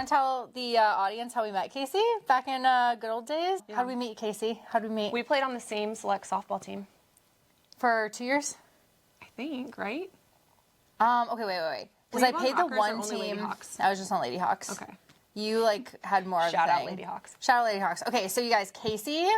want to tell the audience how we met Casey back in good old days? Yeah. How did we meet, Casey? How did we meet? We played on the same select softball team. For 2 years? I think, right? Okay, wait. Because I paid the one team. I was just on Lady Hawks. Okay. You, like, had more of a thing. Shout out Lady Hawks. Shout out Lady Hawks. Okay, so you guys, Casey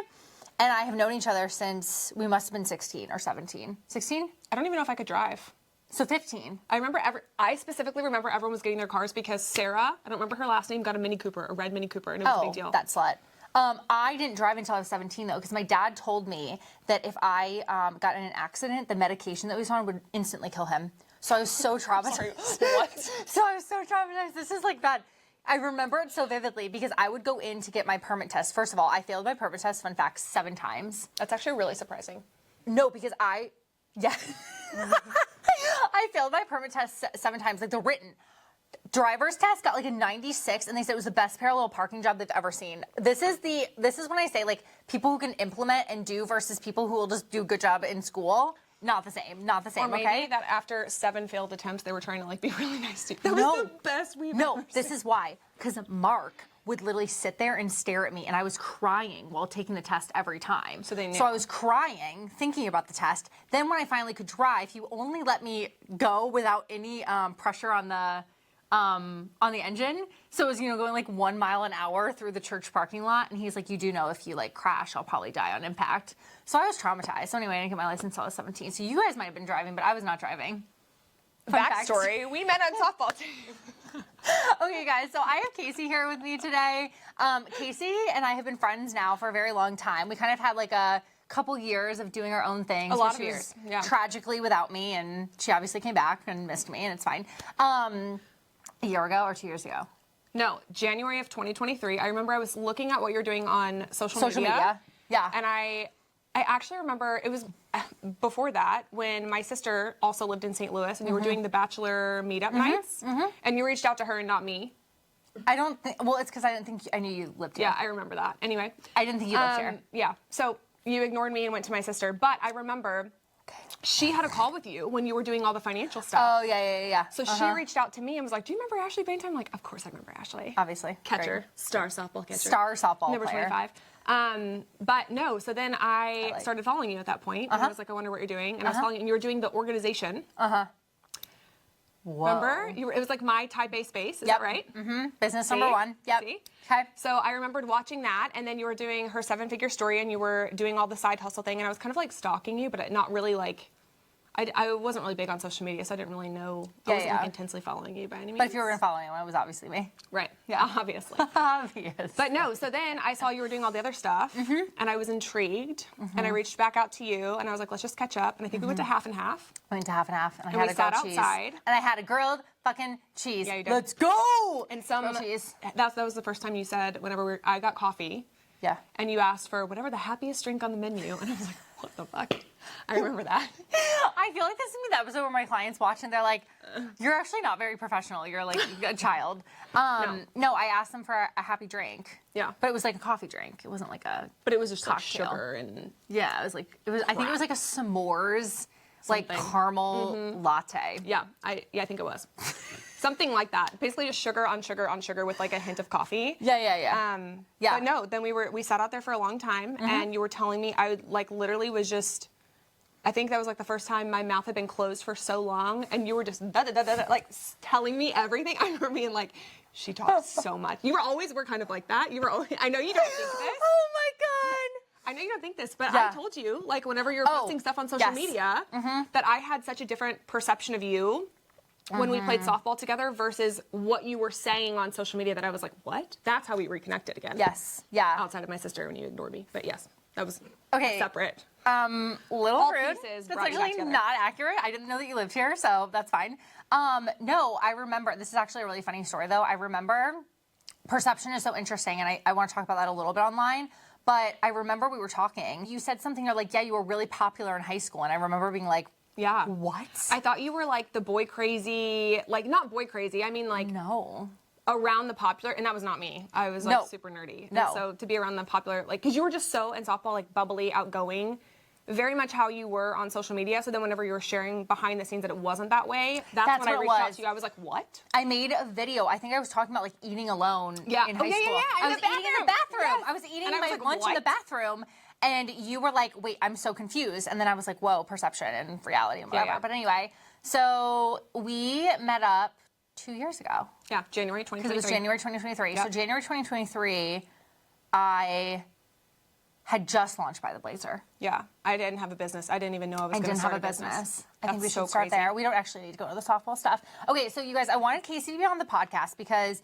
and I have known each other since we must have been 16 or 17. 16? I don't even know if I could drive. So 15. I specifically remember everyone was getting their cars because Sarah, I don't remember her last name, got a Mini Cooper, a red Mini Cooper, and it was a big deal. Oh, that slut. I didn't drive until I was 17, though, because my dad told me that if I got in an accident, the medication that we was on would instantly kill him. So I was so traumatized. Sorry, what? So I was so traumatized. This is like bad. I remember it so vividly because I would go in to get my permit test. First of all, I failed my permit test, fun fact, 7 times. That's actually really surprising. No, because I failed my permit test 7 times, like the written. Driver's test got like a 96, and they said it was the best parallel parking job they've ever seen. This is when I say, like, people who can implement and do versus people who will just do a good job in school. Not the same. Or maybe that after 7 failed attempts, they were trying to, like, be really nice to you. That was the best we've ever seen. This is why. Because Mark would literally sit there and stare at me, and I was crying while taking the test every time. So they knew. So I was crying, thinking about the test. Then when I finally could drive, he only let me go without any pressure on the engine. So it was, going like 1 mile an hour through the church parking lot. And he's like, you do know if you, like, crash, I'll probably die on impact. So I was traumatized. So anyway, I didn't get my license until I was 17. So you guys might have been driving, but I was not driving. Backstory, we met on softball team. Okay, guys, so I have Casey here with me today. Casey and I have been friends now for a very long time. We kind of had like a couple years of doing our own things. A lot of years, yeah. Tragically without me, and she obviously came back and missed me, and it's fine. A year ago or 2 years ago? No, January of 2023. I remember I was looking at what you're doing on social media. Yeah. And I actually remember it was before that when my sister also lived in St. Louis, and you were doing the bachelor meetup nights, and you reached out to her and not me. I don't think, well, it's because I didn't think, I knew you lived here. Yeah, I remember that. Anyway. I didn't think you lived here. Yeah, so you ignored me and went to my sister, but I remember she had a call with you when you were doing all the financial stuff. Oh, yeah. So she reached out to me and was like, do you remember Ashley Bainton? I'm like, of course I remember Ashley. Obviously. Catcher. Great. Star softball catcher. Star softball Number player. 25. But no, so then I started following you at that point, and I was like, I wonder what you're doing. And I was following you, and you were doing the organization. Whoa. Remember? It was like my type A space, is that right? Business number 1. Yep. See? Okay. So I remembered watching that, and then you were doing her 7-figure story, and you were doing all the side hustle thing, and I was kind of like stalking you, but not really like, I wasn't really big on social media, so I didn't really know. I wasn't like intensely following you by any means. But if you were going to follow anyone, it was obviously me. Right. Yeah, obviously. Obvious. But no, so then I saw you were doing all the other stuff, and I was intrigued, and I reached back out to you, and I was like, let's just catch up. And I think we went to half and half. I went to half and half, and I And had we a grilled sat cheese. outside. And I had a grilled fucking cheese. Yeah, you did. Let's go! And some grilled cheese. That was the first time you said, whenever I got coffee. Yeah. And you asked for whatever the happiest drink on the menu, and I was like, what the fuck? I remember that. I feel like this is the episode where my clients watch and they're like, you're actually not very professional. You're like a child. No, I asked them for a happy drink. Yeah. But it was like a coffee drink. It wasn't like a But it was just cocktail. like sugar and... Yeah, it was like, I think it was like a s'mores, like caramel latte. Yeah, I think it was. Something like that. Basically just sugar on sugar on sugar with like a hint of coffee. Yeah. But no, then we sat out there for a long time, and you were telling me, I like literally was just... I think that was like the first time my mouth had been closed for so long, and you were just like telling me everything. I remember being like, she talks so much. You were kind of like that. You were always, I know you don't think this. Oh my God. I know you don't think this, but I told you, like whenever you're posting stuff on social media, that I had such a different perception of you when we played softball together versus what you were saying on social media, that I was like, what? That's how we reconnected again. Yes. Yeah. Outside of my sister when you ignored me. But yes, that was separate. Little All rude. pieces That's brought you back actually together. not accurate. I didn't know that you lived here, so that's fine. No, I remember, this is actually a really funny story though. I remember, perception is so interesting, and I want to talk about that a little bit online, but I remember we were talking. You said something, you're like, yeah, you were really popular in high school, and I remember being like, yeah. What? I thought you were like the boy crazy, like not boy crazy, I mean like No. around the popular, and that was not me. I was like super nerdy. No. And so to be around the popular, like, because you were just so in softball, like bubbly, outgoing, very much how you were on social media. So then whenever you were sharing behind the scenes that it wasn't that way, that's when I reached out to you. I was like, what? I made a video. I think I was talking about like eating alone in high school. Yeah. I was eating in the bathroom. Yes. I was eating And I was my like, lunch in what? the bathroom. And you were like, wait, I'm so confused. And then I was like, whoa, perception and reality and whatever. Yeah. But anyway, so we met up 2 years ago. Yeah, January 2023. Because it was January 2023. Yep. So January 2023, I had just launched By the Blazer. Yeah, I didn't have a business. I didn't even know I was going to start a business. I think we should so start crazy. there. We don't actually need to go to the softball stuff. Okay, so you guys, I wanted Casey to be on the podcast because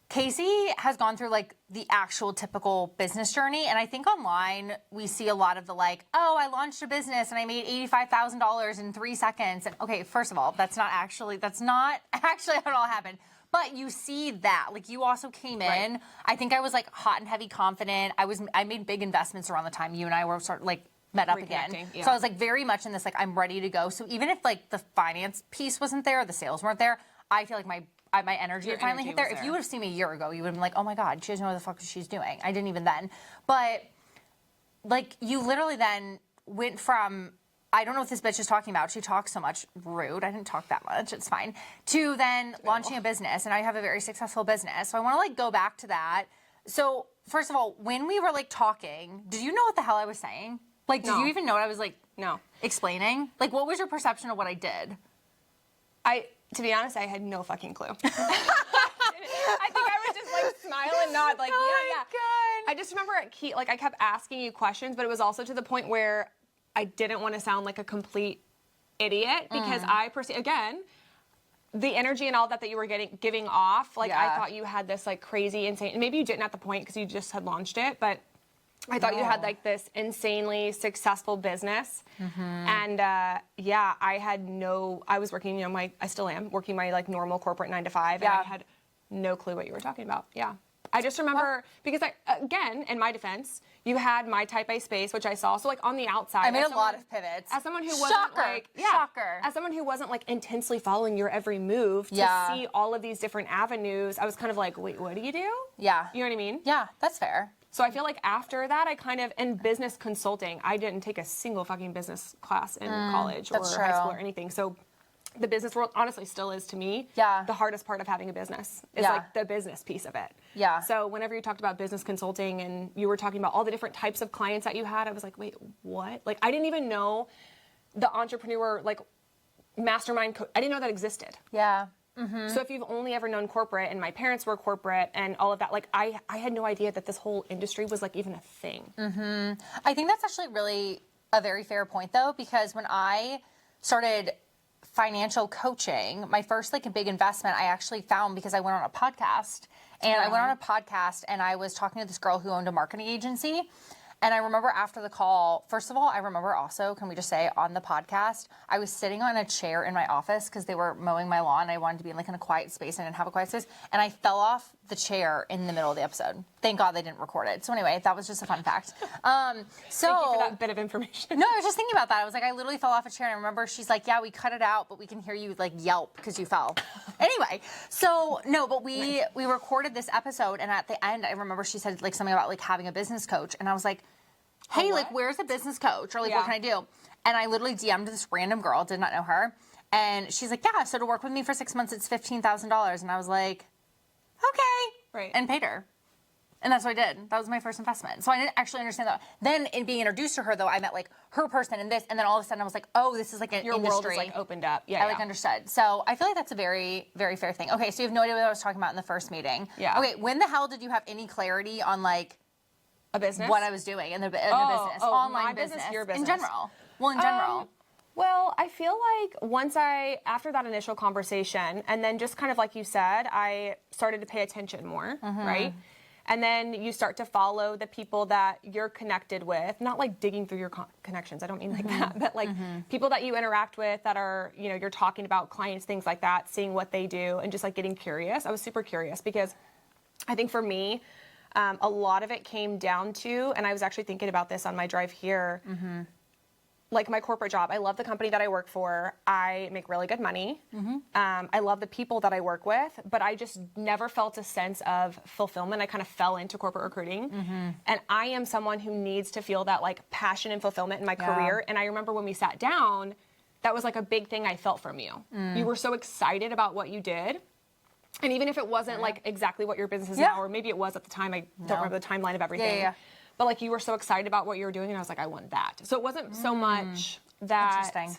Casey has gone through like the actual typical business journey. And I think online we see a lot of the like, oh, I launched a business and I made $85,000 in 3 seconds. And okay, first of all, that's not actually how it all happened. But you see that, like you also came in. Right. I think I was like hot and heavy confident. I made big investments around the time you and I were sort of like met up again. Yeah. So I was like very much in this, like I'm ready to go. So even if like the finance piece wasn't there, the sales weren't there, I feel like my energy Your had finally energy hit there. was If there. you would have seen me a year ago, you would have been like, oh my God, she doesn't know what the fuck she's doing. I didn't even then. But like you literally then went from, I don't know what this bitch is talking about. She talks so much. Rude. I didn't talk that much. It's fine. To then launching a business, and I have a very successful business. So I want to like go back to that. So first of all, when we were like talking, did you know what the hell I was saying? Like, did No. you even know what I was like No. explaining? Like, what was your perception of what I did? To be honest, I had no fucking clue. I think I was just like smile and nod, like, yeah. God. I just remember I kept asking you questions, but it was also to the point where I didn't want to sound like a complete idiot because I again, the energy and all that you were giving off, like I thought you had this like crazy, insane. Maybe you didn't at the point because you just had launched it, but I thought you had like this insanely successful business. And I was working, I still am working my like normal corporate 9 to 5, and I had no clue what you were talking about. Yeah. I just remember because again, in my defense, you had my type A space, which I saw. So like on the outside, I made a lot of pivots. As someone who wasn't Shocker. as someone who wasn't like intensely following your every move to see all of these different avenues, I was kind of like, wait, what do you do? Yeah. You know what I mean? Yeah, that's fair. So I feel like after that, I kind of, in business consulting, I didn't take a single fucking business class in college or that's high school true. or anything. So the business world honestly still is to me the hardest part of having a business is like the business piece of it. Yeah. So whenever you talked about business consulting and you were talking about all the different types of clients that you had, I was like, wait, what? Like I didn't even know the entrepreneur like mastermind. I didn't know that existed. Yeah. So if you've only ever known corporate, and my parents were corporate and all of that, like I had no idea that this whole industry was like even a thing. I think that's actually really a very fair point though, because when I started financial coaching, my first like a big investment I actually found because I went on a podcast, and I went on a podcast and I was talking to this girl who owned a marketing agency. And I remember after the call, first of all, I remember also, can we just say, on the podcast, I was sitting on a chair in my office because they were mowing my lawn. I wanted to be in like in a quiet space. I didn't have a quiet space. And I fell off the chair in the middle of the episode. Thank God they didn't record it. So anyway, that was just a fun fact. Thank you for that bit of information. No, I was just thinking about that. I was like, I literally fell off a chair. And I remember she's like, yeah, we cut it out, but we can hear you like yelp because you fell. Anyway, so no, but we recorded this episode. And at the end, I remember she said like something about like having a business coach. And I was like, hey, like, where's a business coach? Or like, what can I do? And I literally DM'd this random girl, did not know her. And she's like, yeah, so to work with me for 6 months, it's $15,000. And I was like, okay. Right. And paid her. And that's what I did. That was my first investment. So I didn't actually understand that. Then in being introduced to her, though, I met like her person and this. And then all of a sudden I was like, oh, this is like an Your industry. world is like opened up. Yeah. I like understood. So I feel like that's a very, very fair thing. Okay, so you have no idea what I was talking about in the first meeting. Yeah. Okay, when the hell did you have any clarity on like a business? What I was doing in the business, online my business, your in business. general. Well, in general. Well, I feel like after that initial conversation, and then just kind of like you said, I started to pay attention more, right? And then you start to follow the people that you're connected with, not like digging through your connections. I don't mean like that, but like people that you interact with that are, you're talking about clients, things like that, seeing what they do and just like getting curious. I was super curious because I think for me, a lot of it came down to, and I was actually thinking about this on my drive here, like my corporate job. I love the company that I work for. I make really good money. I love the people that I work with, but I just never felt a sense of fulfillment. I kind of fell into corporate recruiting. And I am someone who needs to feel that like passion and fulfillment in my career. And I remember when we sat down, that was like a big thing I felt from you. You were so excited about what you did. And even if it wasn't like exactly what your business is now, or maybe it was at the time, I don't remember the timeline of everything. But like you were so excited about what you were doing, and I was like, I want that. So it wasn't so much that. Interesting.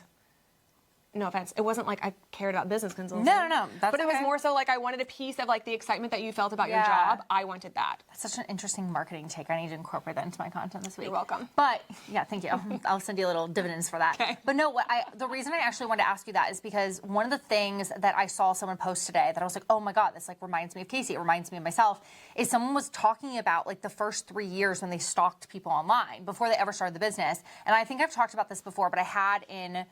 No offense. It wasn't like I cared about business consulting. No. But it was more so like I wanted a piece of like the excitement that you felt about your job. I wanted that. That's such an interesting marketing take. I need to incorporate that into my content this week. You're welcome. But yeah, thank you. I'll send you a little dividends for that. Okay. But no, the reason I actually wanted to ask you that is because one of the things that I saw someone post today that I was like, oh my God, this like reminds me of Casey. It reminds me of myself. Is someone was talking about like the first 3 years when they stalked people online before they ever started the business. And I think I've talked about this before, but I had in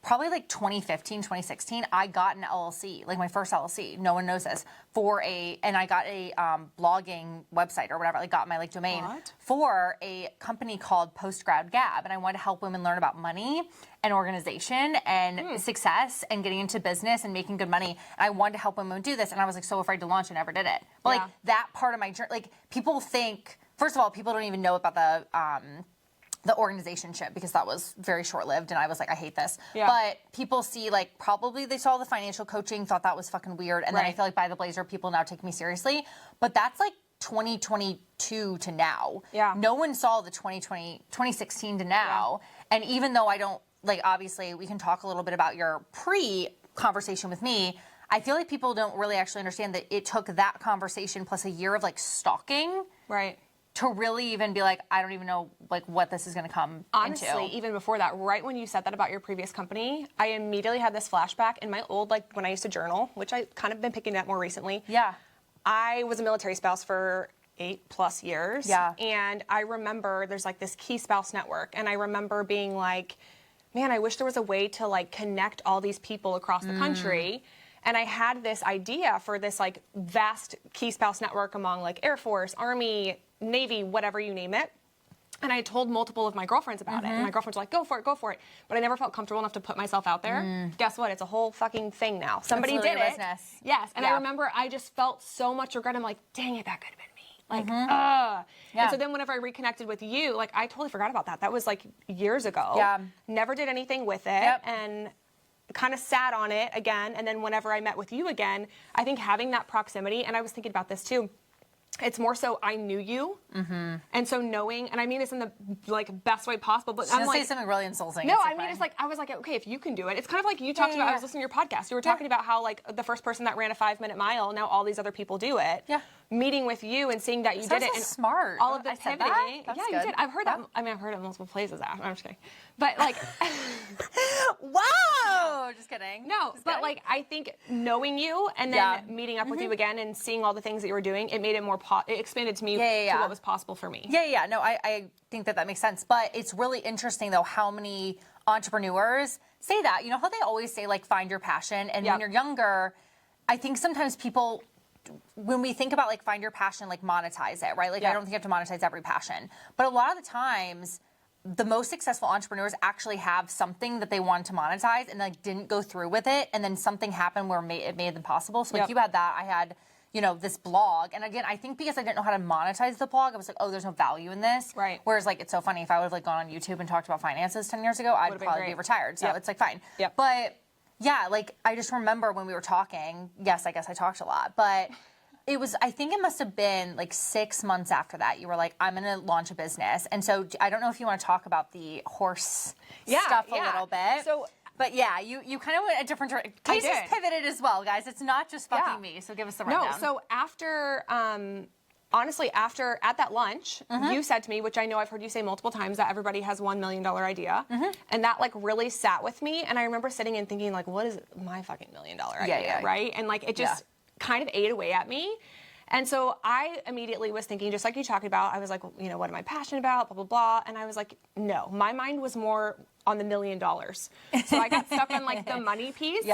probably like 2015, 2016, I got an LLC, like my first LLC. No one knows this. And I got a blogging website or whatever. I got my like domain for a company called Postgrad Gab. And I wanted to help women learn about money and organization and success and getting into business and making good money. And I wanted to help women do this. And I was like so afraid to launch and never did it. But like that part of my journey, like people think, first of all, people don't even know about the organization ship because that was very short-lived and I was like, I hate this. But people see like probably they saw the financial coaching, thought that was fucking weird. And then I feel like by the blazer, people now take me seriously. But that's like 2022 to now. No one saw the 2016 to now. And even though I don't, like obviously we can talk a little bit about your pre-conversation with me, I feel like people don't really actually understand that it took that conversation plus a year of like stalking. To really even be like, I don't even know like what this is going to come Honestly, into. even before that, right when you said that about your previous company, I immediately had this flashback in my old, like when I used to journal, which I kind of been picking up more recently. I was a military spouse for 8+ years. And I remember there's like this key spouse network. And I remember being like, man, I wish there was a way to like connect all these people across the country. And I had this idea for this like vast key spouse network among like Air Force, Army, Navy, whatever you name it. And I told multiple of my girlfriends about it. And my girlfriends were like, go for it. But I never felt comfortable enough to put myself out there. Guess what? It's a whole fucking thing now. Somebody did it. Business. Yes. And I remember I just felt so much regret. I'm like, dang it, that could have been me. Like, And so then whenever I reconnected with you, like I totally forgot about that. That was like years ago. Never did anything with it. And kind of sat on it again. And then whenever I met with you again, I think having that proximity, and I was thinking about this too, it's more so I knew you, and so knowing, and I mean this in the like best way possible. But I'm like, say something really insulting. No, I mean it's like I was like, okay, if you can do it, it's kind of like you talked about. I was listening to your podcast. You were talking about how like the first person that ran a 5-minute mile, now all these other people do it. Meeting with you and seeing that you did it, and smart. all of the pivoting. You did. I've heard that. I mean, I've heard it in multiple places. I'm just kidding, but like, wow, just kidding. No, but like I think knowing you and then meeting up with you again and seeing all the things that you were doing, it made it more. It expanded to me to what was possible for me. No, I think that makes sense. But it's really interesting though how many entrepreneurs say that. You know how they always say like find your passion, and when you're younger, I think sometimes people, when we think about like find your passion, like monetize it, right? Like I don't think you have to monetize every passion, but a lot of the times the most successful entrepreneurs actually have something that they wanted to monetize and like didn't go through with it, and then something happened where it made them possible. So like you had that, I had, you know, this blog, and again, I think because I didn't know how to monetize the blog, I was like, oh, there's no value in this. Whereas like it's so funny, if I would have like gone on YouTube and talked about finances 10 years ago, I'd probably be retired. So it's like fine. But yeah, like I just remember when we were talking. Yes, I guess I talked a lot, but. It was, I think it must have been like 6 months after that. You were like, I'm going to launch a business. And so I don't know if you want to talk about the horse stuff a little bit. So, but yeah, you kind of went a different direction. Casey's pivoted as well, guys. It's not just fucking me. So give us the rundown. No, so after, honestly, at that lunch, you said to me, which I know I've heard you say multiple times, that everybody has $1 million idea. And that like really sat with me. And I remember sitting and thinking like, what is my fucking $1 million idea, right? And like it just... kind of ate away at me. And so I immediately was thinking, just like you talked about, I was like, you know, what am I passionate about, blah, blah, blah. And I was like, no, my mind was more on the $1 million. So I got stuck on like the money piece.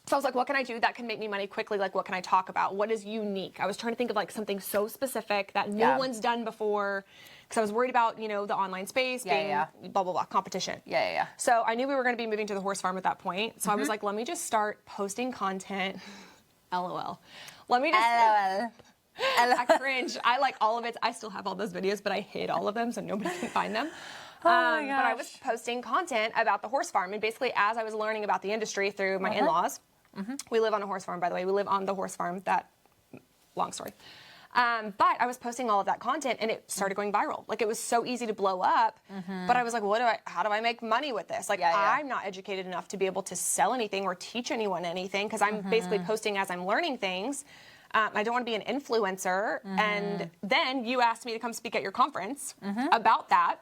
So I was like, what can I do that can make me money quickly? Like, what can I talk about? What is unique? I was trying to think of like something so specific that no one's done before. Because I was worried about, you know, the online space being blah, blah, blah, competition. So I knew we were going to be moving to the horse farm at that point. So I was like, let me just start posting content. LOL. Let me just... LOL. I cringe. I like all of it. I still have all those videos, but I hid all of them so nobody can find them. Oh my gosh. But I was posting content about the horse farm. And basically, as I was learning about the industry through my in-laws, we live on a horse farm, by the way. We live on the horse farm. That long story. But I was posting all of that content and it started going viral. Like it was so easy to blow up. But I was like, how do I make money with this? Like I'm not educated enough to be able to sell anything or teach anyone anything because I'm basically posting as I'm learning things. I don't want to be an influencer. And then you asked me to come speak at your conference about that.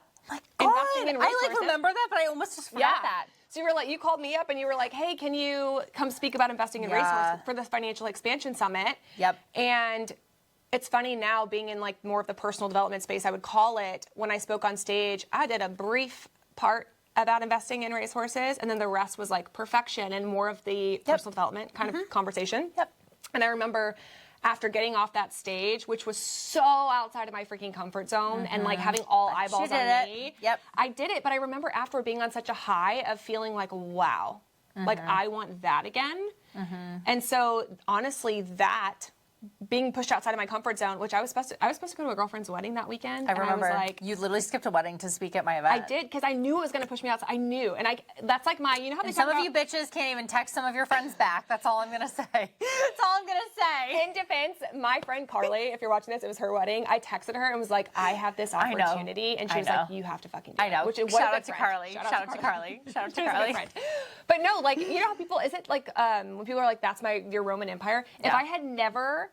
Investing in resources. I like remember that, but I almost just forgot that. So you were like, you called me up and you were like, hey, can you come speak about investing in resources for the Financial Expansion Summit? And it's funny now being in like more of the personal development space, I would call it, when I spoke on stage, I did a brief part about investing in racehorses, and then the rest was like perfection and more of the personal development kind of conversation. And I remember after getting off that stage, which was so outside of my freaking comfort zone and like having all eyeballs on me. I did it, but I remember after being on such a high of feeling like, wow, like I want that again. And so honestly, that being pushed outside of my comfort zone, which I was supposed to go to a girlfriend's wedding that weekend. I remember. And I was like, you literally skipped a wedding to speak at my event. I did, because I knew it was going to push me outside. I knew. And that's like my, you know how they and talk some about, of you bitches can't even text some of your friends back. That's all I'm going to say. That's all I'm going to say. In defense, my friend Carly, if you're watching this, it was her wedding. I texted her and was like, I have this opportunity. And she was like, you have to fucking do it. I know. Which Shout out to Carly. Shout out to Carly. Shout out to Carly. But no, like, you know how people, is it like, when people are like, that's your Roman Empire? If I had never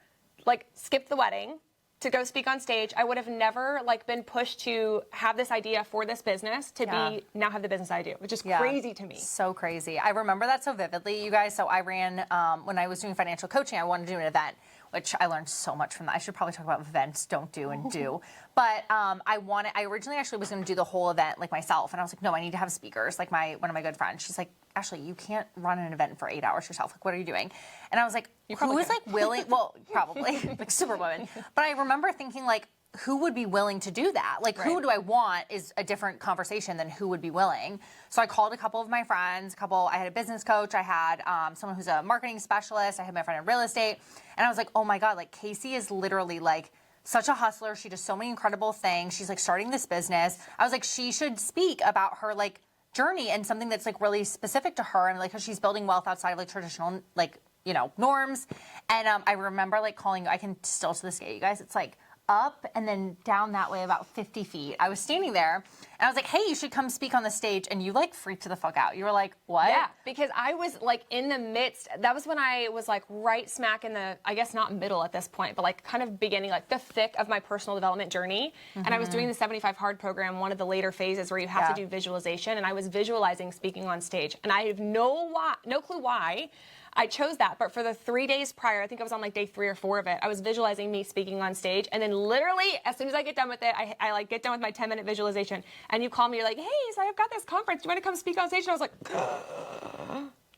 like skipped the wedding to go speak on stage, I would have never like been pushed to have this idea for this business to be now have the business I do, which is crazy to me. So crazy. I remember that so vividly, you guys. So I ran, when I was doing financial coaching, I wanted to do an event, which I learned so much from that. I should probably talk about events, don't do and do. But I originally actually was going to do the whole event like myself. And I was like, no, I need to have speakers. Like one of my good friends, she's like, Ashley, you can't run an event for 8 hours yourself. Like, what are you doing? And I was like, who is like willing? Well, probably like Superwoman. But I remember thinking like, who would be willing to do that? Like, who do I want is a different conversation than who would be willing. So I called a couple of my friends, I had a business coach, I had someone who's a marketing specialist, I had my friend in real estate. And I was like, oh my God, like Casey is literally like such a hustler. She does so many incredible things. She's like starting this business. I was like, she should speak about her like journey and something that's like really specific to her and like how she's building wealth outside of like traditional like, you know, norms. And I remember like calling, I can still to this day, you guys, it's like up and then down that way about 50 feet. I was standing there and I was like, hey, you should come speak on the stage. And you like freaked the fuck out. You were like, what? Yeah, because I was like in the midst, that was when I was like right smack in the, I guess not middle at this point, but like kind of beginning, like the thick of my personal development journey. And I was doing the 75 Hard program, one of the later phases where you have to do visualization. And I was visualizing speaking on stage. And I have no clue why I chose that, but for the 3 days prior, I think I was on like day 3 or 4 of it, I was visualizing me speaking on stage, and then literally, as soon as I get done with it, I like get done with my 10-minute visualization, and you call me, you're like, hey, so I've got this conference, do you want to come speak on stage? And I was like,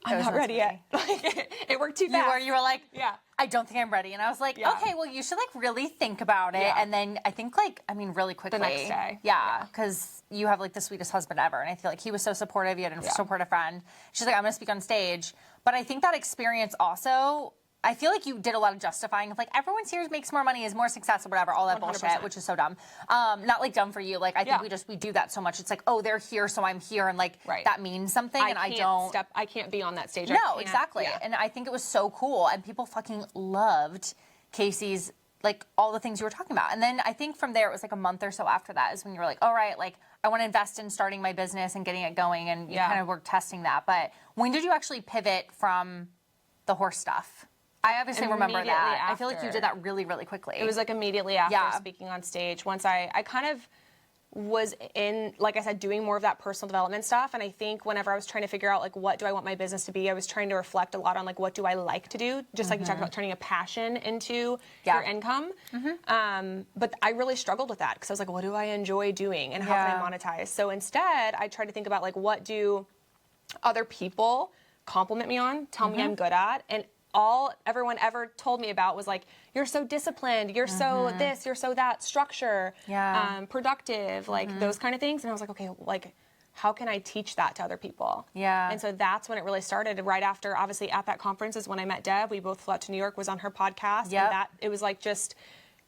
I'm not ready yet. Like, it worked too fast. You were like, I don't think I'm ready. And I was like, okay, well, you should like really think about it. And then I think like, I mean, really quickly. The next day. Yeah, because you have like the sweetest husband ever. And I feel like he was so supportive. You had a supportive friend. She's like, I'm going to speak on stage. But I think that experience also, I feel like you did a lot of justifying of like, everyone's here makes more money, is more successful, whatever, all that 100%. Bullshit, which is so dumb. Not like dumb for you. Like, I think we do that so much. It's like, oh, they're here, so I'm here. And like, that means something. I can't be on that stage. No, exactly. Yeah. And I think it was so cool. And people fucking loved Casey's, like all the things you were talking about. And then I think from there, it was like a month or so after that is when you were like, all right, like I want to invest in starting my business and getting it going. And you kind of were testing that. But when did you actually pivot from the horse stuff? I obviously remember that. After. I feel like you did that really, really quickly. It was like immediately after speaking on stage. Once I kind of was in, like I said, doing more of that personal development stuff. And I think whenever I was trying to figure out like what do I want my business to be, I was trying to reflect a lot on like what do I like to do, just like you talked about turning a passion into your income. But I really struggled with that because I was like, what do I enjoy doing and how can I monetize? So instead, I tried to think about like what do other people compliment me on, tell me I'm good at, and all everyone ever told me about was like, you're so disciplined, you're so this, you're so that, structure, productive, like those kind of things. And I was like, okay, like, how can I teach that to other people? Yeah. And so that's when it really started. Right after, obviously, at that conference is when I met Deb. We both flew out to New York, was on her podcast. Yep. And that, it was like just,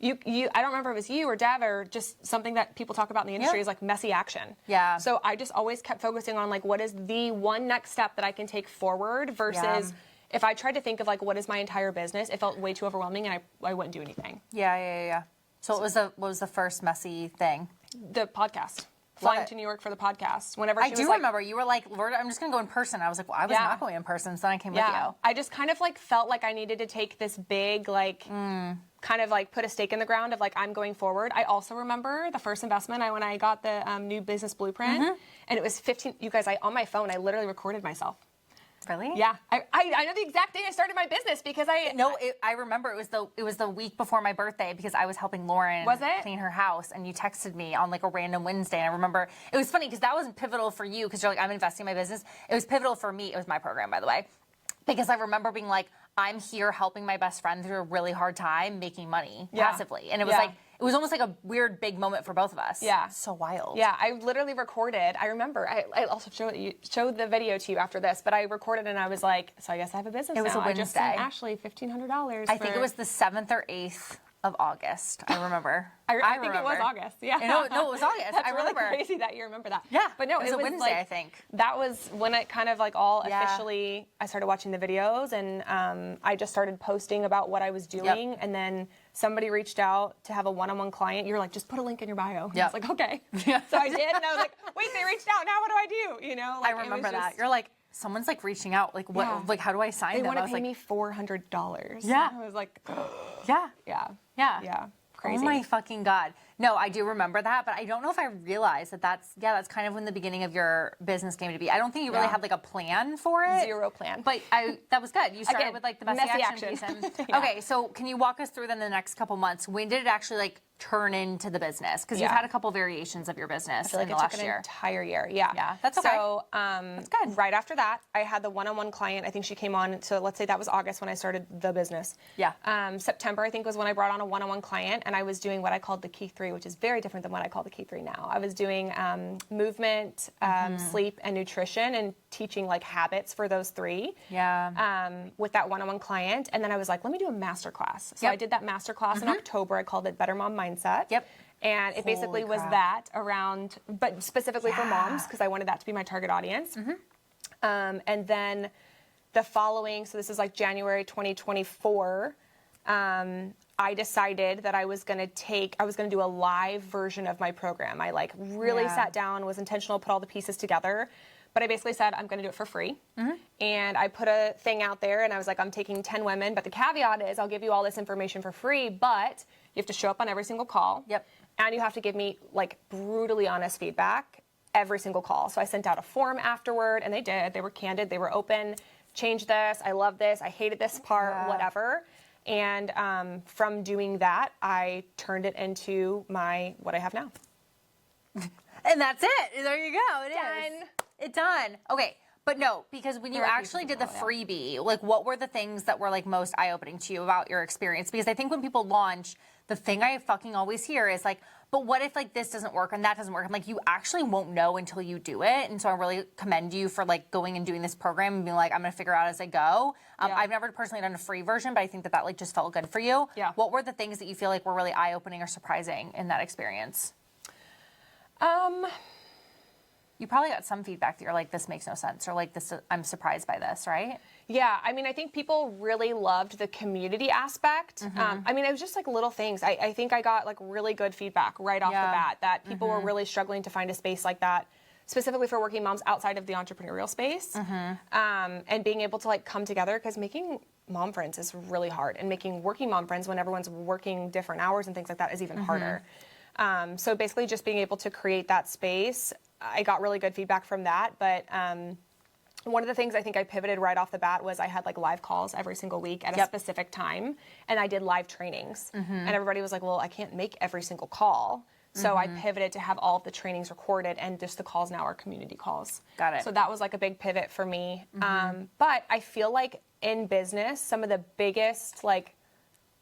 I don't remember if it was you or Deb or just something that people talk about in the industry is like messy action. Yeah. So I just always kept focusing on like, what is the one next step that I can take forward versus if I tried to think of like, what is my entire business, it felt way too overwhelming and I wouldn't do anything. Yeah. So what was the first messy thing? The podcast. Flying to New York for the podcast. Whenever I do remember you were like, Lord, I'm just gonna go in person. I was like, well, I was not going in person, so then I came with you. I just kind of like felt like I needed to take this big like kind of like put a stake in the ground of like I'm going forward. I also remember the first investment when I got the new business blueprint, and it was 15. You guys, on my phone, I literally recorded myself. Really? Yeah, I know the exact day I started my business because I remember it was the week before my birthday because I was helping Lauren clean her house, and you texted me on like a random Wednesday, and I remember it was funny because that was pivotal for you because you're like, I'm investing in my business. It was pivotal for me. It was my program, by the way, because I remember being like, I'm here helping my best friend through a really hard time making money passively, and it was like. It was almost like a weird big moment for both of us. Yeah. So wild. Yeah, I literally recorded. I remember. I also showed the video to you after this, but I recorded and I was like, so I guess I have a business now. It was a Wednesday. I just sent Ashley $1,500. I think it was the 7th or 8th of August. I remember. I think it was August. Yeah. No, it was August. That's I remember. Really crazy that you remember that. Yeah. But no, it was a Wednesday, like, I think. That was when it kind of like all officially, I started watching the videos and I just started posting about what I was doing. And then somebody reached out to have a one-on-one client. You were like, just put a link in your bio. Yeah. I was like, okay. So I did. And I was like, wait, they reached out. Now what do I do? You know, like, I remember that. You're like, someone's like reaching out. Like, what? Yeah. Like, how do I sign them? They want to pay me $400. Yeah. I was like, yeah. Crazy. Oh my fucking God. No, I do remember that, but I don't know if I realized that that's kind of when the beginning of your business came to be. I don't think you really had like a plan for it. Zero plan. But that was good. You started with like the messy action piece. And, okay, so can you walk us through then the next couple months? When did it actually like turn into the business? Because you've had a couple variations of your business in the last year. An entire year. Yeah, that's okay. So that's good. Right after that, I had the one-on-one client. I think she came on. So let's say that was August when I started the business. Yeah. September I think was when I brought on a one-on-one client, and I was doing what I called the Key 3, which is very different than what I call the Key 3 now. I was doing movement, sleep, and nutrition, and teaching like habits for those 3. Yeah. With that one-on-one client, and then I was like, let me do a master class. So I did that master class in October. I called it Better Mom Mindset. Yep. And it basically was that around, but specifically for moms, because I wanted that to be my target audience. And then the following, so this is like January 2024, I decided that I was going to do a live version of my program. I like really sat down, was intentional, put all the pieces together. But I basically said, I'm going to do it for free. And I put a thing out there, and I was like, I'm taking 10 women. But the caveat is, I'll give you all this information for free, but you have to show up on every single call. Yep. And you have to give me, like, brutally honest feedback every single call. So I sent out a form afterward, and they did. They were candid. They were open. Change this. I love this. I hated this part, whatever. And from doing that, I turned it into what I have now. And that's it. There you go. It Done. is. It's done. Okay. But no, because when you actually did the freebie, like what were the things that were like most eye-opening to you about your experience? Because I think when people launch, the thing I fucking always hear is like, but what if like this doesn't work and that doesn't work? I'm like, you actually won't know until you do it. And so I really commend you for like going and doing this program and being like, I'm going to figure out as I go. I've never personally done a free version, but I think that like just felt good for you. Yeah. What were the things that you feel like were really eye-opening or surprising in that experience? You probably got some feedback that you're like, this makes no sense, or like, this, I'm surprised by this, right? Yeah, I mean, I think people really loved the community aspect. I mean, it was just like little things. I think I got like really good feedback right off the bat that people were really struggling to find a space like that, specifically for working moms outside of the entrepreneurial space, and being able to like come together, because making mom friends is really hard, and making working mom friends when everyone's working different hours and things like that is even harder. So basically just being able to create that space, I got really good feedback from that. But one of the things I think I pivoted right off the bat was I had like live calls every single week at a specific time, and I did live trainings. And everybody was like, well, I can't make every single call. So I pivoted to have all of the trainings recorded, and just the calls now are community calls. Got it. So that was like a big pivot for me. But I feel like in business, some of the biggest like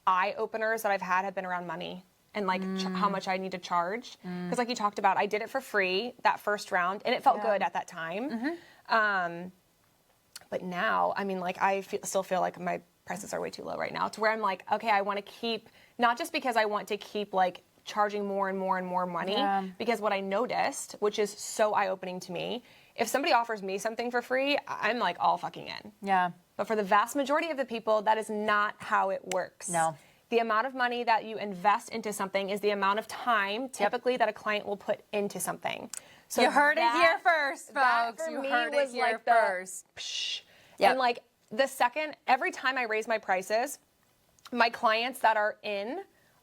eye openers that I've had have been around money and like how much I need to charge. Because like you talked about, I did it for free that first round, and it felt good at that time. But now, I mean, like still feel like my prices are way too low right now, to where I'm like, okay, I want to keep, not just because I want to keep like charging more and more and more money, because what I noticed, which is so eye-opening to me, if somebody offers me something for free, I'm like all fucking in. Yeah. But for the vast majority of the people, that is not how it works. No. The amount of money that you invest into something is the amount of time typically that a client will put into something. So you heard it here first, folks. For You me heard it was here like first. And like the second, every time I raise my prices, my clients that are in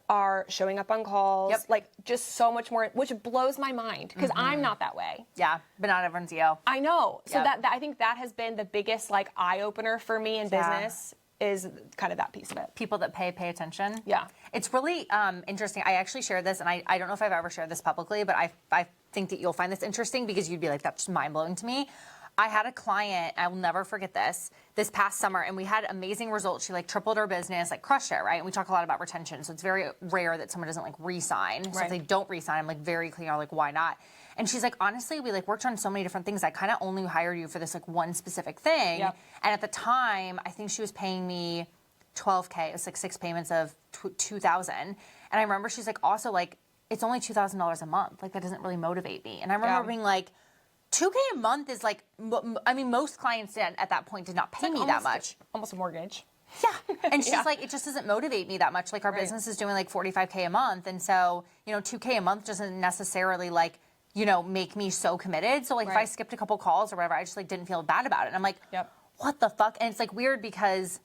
are showing up on calls, like just so much more, which blows my mind, because I'm not that way. Yeah, but not everyone's you. I know. So that I think that has been the biggest like eye opener for me in business, is kind of that piece of it. People that pay attention. Yeah. It's really interesting. I actually shared this, and I don't know if I've ever shared this publicly, but I think that you'll find this interesting, because you'd be like, that's mind-blowing to me. I had a client, I will never forget this past summer, and we had amazing results. She like tripled her business, like crushed it, right? And we talk a lot about retention, so it's very rare that someone doesn't like re-sign. So if they don't re-sign, I'm like very clear, like why not? And she's like, honestly, we like worked on so many different things. I kind of only hired you for this like one specific thing. And at the time, I think she was paying me $12K. It was like 6 payments of $2,000. And I remember she's like, also like, it's only $2,000 a month. Like that doesn't really motivate me. And I remember being like, $2K a month is like, I mean, most clients at that point did not pay me that much. Almost a mortgage. Yeah. And she's like, it just doesn't motivate me that much. Like our business is doing like 45K a month. And so, you know, 2K a month doesn't necessarily like, you know, make me so committed. So like if I skipped a couple calls or whatever, I just like didn't feel bad about it. And I'm like, what the fuck? And it's like weird, because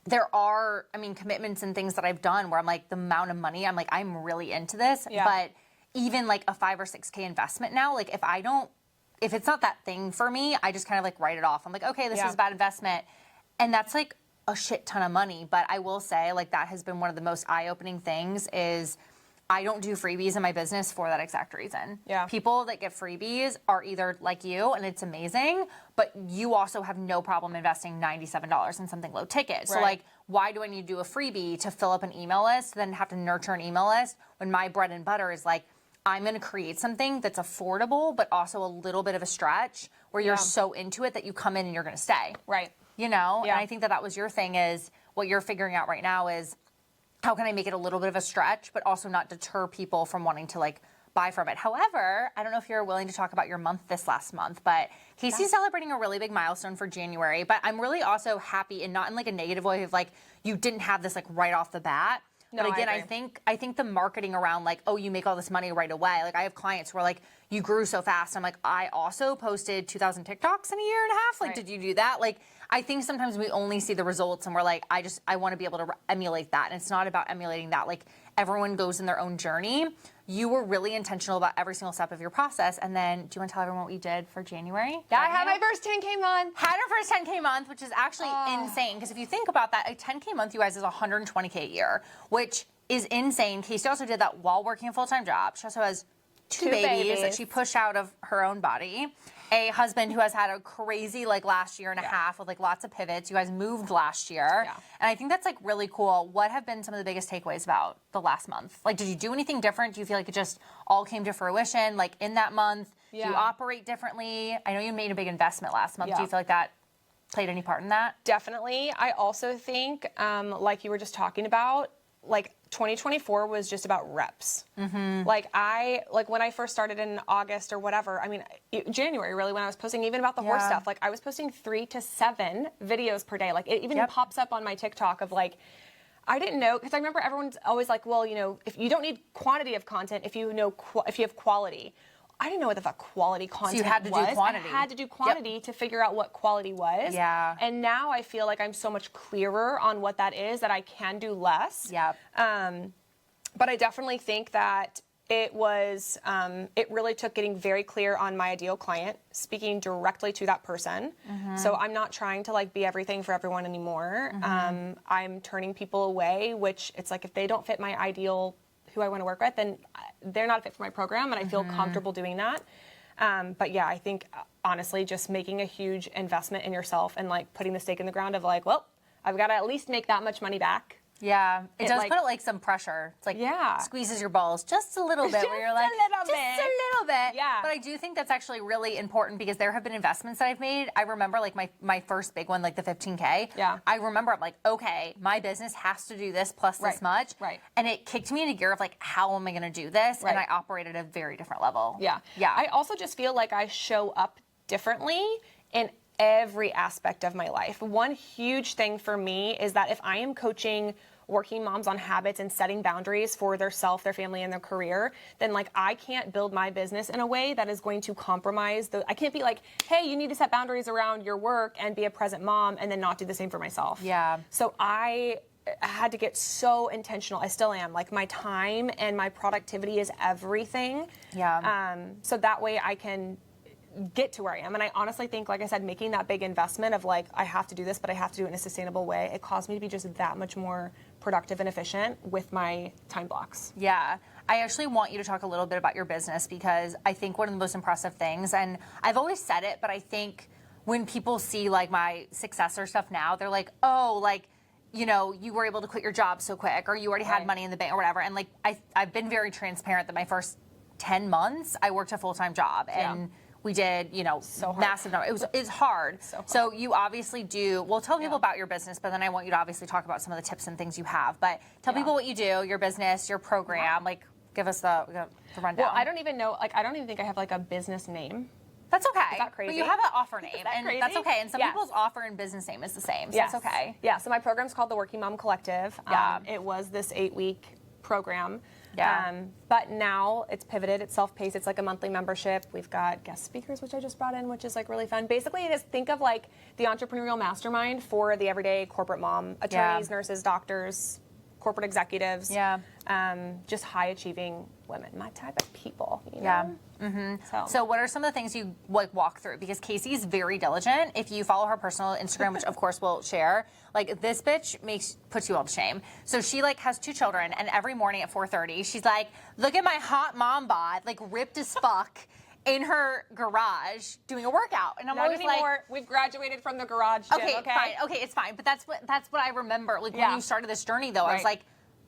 there are, I mean, commitments and things that I've done where I'm like, the amount of money, I'm like, I'm really into this. But even like a 5 or 6K investment now, like if it's not that thing for me, I just kind of like write it off. I'm like, okay, this is a bad investment. And that's like a shit ton of money. But I will say, like, that has been one of the most eye-opening things, is I don't do freebies in my business for that exact reason. People that get freebies are either like you, and it's amazing, but you also have no problem investing $97 in something low ticket. So like, why do I need to do a freebie to fill up an email list, then have to nurture an email list, when my bread and butter is like, I'm going to create something that's affordable, but also a little bit of a stretch, where you're so into it that you come in and you're going to stay. You know? And I think that was your thing, is what you're figuring out right now is, how can I make it a little bit of a stretch, but also not deter people from wanting to like buy from it. However, I don't know if you're willing to talk about your month this last month, but Casey's celebrating a really big milestone for January. But I'm really also happy, and not in like a negative way of like, you didn't have this like right off the bat. No, but again, I think the marketing around like, oh, you make all this money right away. Like I have clients who are like, you grew so fast. I'm like, I also posted 2,000 TikToks in a year and a half. Like, did you do that? Like, I think sometimes we only see the results and we're like, I want to be able to emulate that. And it's not about emulating that. Like everyone goes in their own journey. You were really intentional about every single step of your process. And then, do you want to tell everyone what you did for January? Yeah, I had my first 10K month. Had our first 10K month, which is actually insane. Because if you think about that, a 10K month, you guys, is 120K a year, which is insane. Casey also did that while working a full-time job. She also has two babies that she pushed out of her own body. A husband who has had a crazy like last year and a half with like lots of pivots. You guys moved last year. And I think that's like really cool. What have been some of the biggest takeaways about the last month? Like, did you do anything different? Do you feel like it just all came to fruition like in that month? Do you operate differently? I know you made a big investment last month. Do you feel like that played any part in that? Definitely. I also think, like you were just talking about, like 2024 was just about reps. Like when I first started in August or whatever, I mean, January really, when I was posting even about the horse stuff, like I was posting 3 to 7 videos per day. Like it even pops up on my TikTok of like, I didn't know, because I remember everyone's always like, well, you know, if you don't need quantity of content, if you know, if you have quality. I didn't know what the fuck quality content was. So you had to do quantity. I had to do quantity to figure out what quality was. And now I feel like I'm so much clearer on what that is, that I can do less. But I definitely think that it was, it really took getting very clear on my ideal client, speaking directly to that person. So I'm not trying to like be everything for everyone anymore. I'm turning people away, which it's like, if they don't fit my ideal who I want to work with, then they're not a fit for my program, and I feel comfortable doing that. But yeah, I think honestly, just making a huge investment in yourself and like putting the stake in the ground of like, well, I've got to at least make that much money back. Yeah, it does like, put like some pressure. It's like squeezes your balls just a little bit. Where you're like, a little bit. Yeah. But I do think that's actually really important because there have been investments that I've made. I remember like my first big one, like the 15K. Yeah. I remember I'm like, okay, my business has to do this plus this much. Right. And it kicked me into gear of like, how am I going to do this? Right. And I operate at a very different level. Yeah. Yeah. I also just feel like I show up differently in every aspect of my life. One huge thing for me is that if I am coaching working moms on habits and setting boundaries for their self, their family, and their career, then like I can't build my business in a way that is going to compromise I can't be like, hey, you need to set boundaries around your work and be a present mom and then not do the same for myself. Yeah. So I had to get so intentional. I still am. Like my time and my productivity is everything. Yeah. So that way I can get to where I am. And I honestly think, like I said, making that big investment of like, I have to do this, but I have to do it in a sustainable way, it caused me to be just that much more productive and efficient with my time blocks. Yeah. I actually want you to talk a little bit about your business because I think one of the most impressive things, and I've always said it, but I think when people see like my success or stuff now, they're like, oh, like, you know, you were able to quit your job so quick or you already had money in the bank or whatever. And like, I've been very transparent that my first 10 months, I worked a full-time job and we did, you know, massive number. It's hard. So you obviously do. Well, tell people about your business, but then I want you to obviously talk about some of the tips and things you have. But tell people what you do, your business, your program. Like, give us the rundown. Well, I don't even know. Like, I don't even think I have like a business name. That's okay. Is that crazy? But you have an offer name, and crazy? that's okay. And some people's offer and business name is the same, so that's okay. Yeah. So my program's called the Working Mom Collective. Yeah. It was this 8-week program. Yeah. But now it's pivoted. It's self-paced. It's like a monthly membership. We've got guest speakers, which I just brought in, which is like really fun. Basically, just think of like the entrepreneurial mastermind for the everyday corporate mom, attorneys, nurses, doctors, corporate executives. Yeah. Just high-achieving women, my type of people. You know? Yeah. Mm-hmm. So what are some of the things you like walk through? Because Casey's very diligent. If you follow her personal Instagram, which of course we'll share, like this bitch puts you all to shame. So she like has 2 children, and every morning at 4:30, she's like, look at my hot mom bod, like ripped as fuck, in her garage doing a workout. And I'm Not always anymore. like, we've graduated from the garage gym. okay, fine, okay, it's fine. But that's what I remember. Like when you started this journey, though, I was Right. like,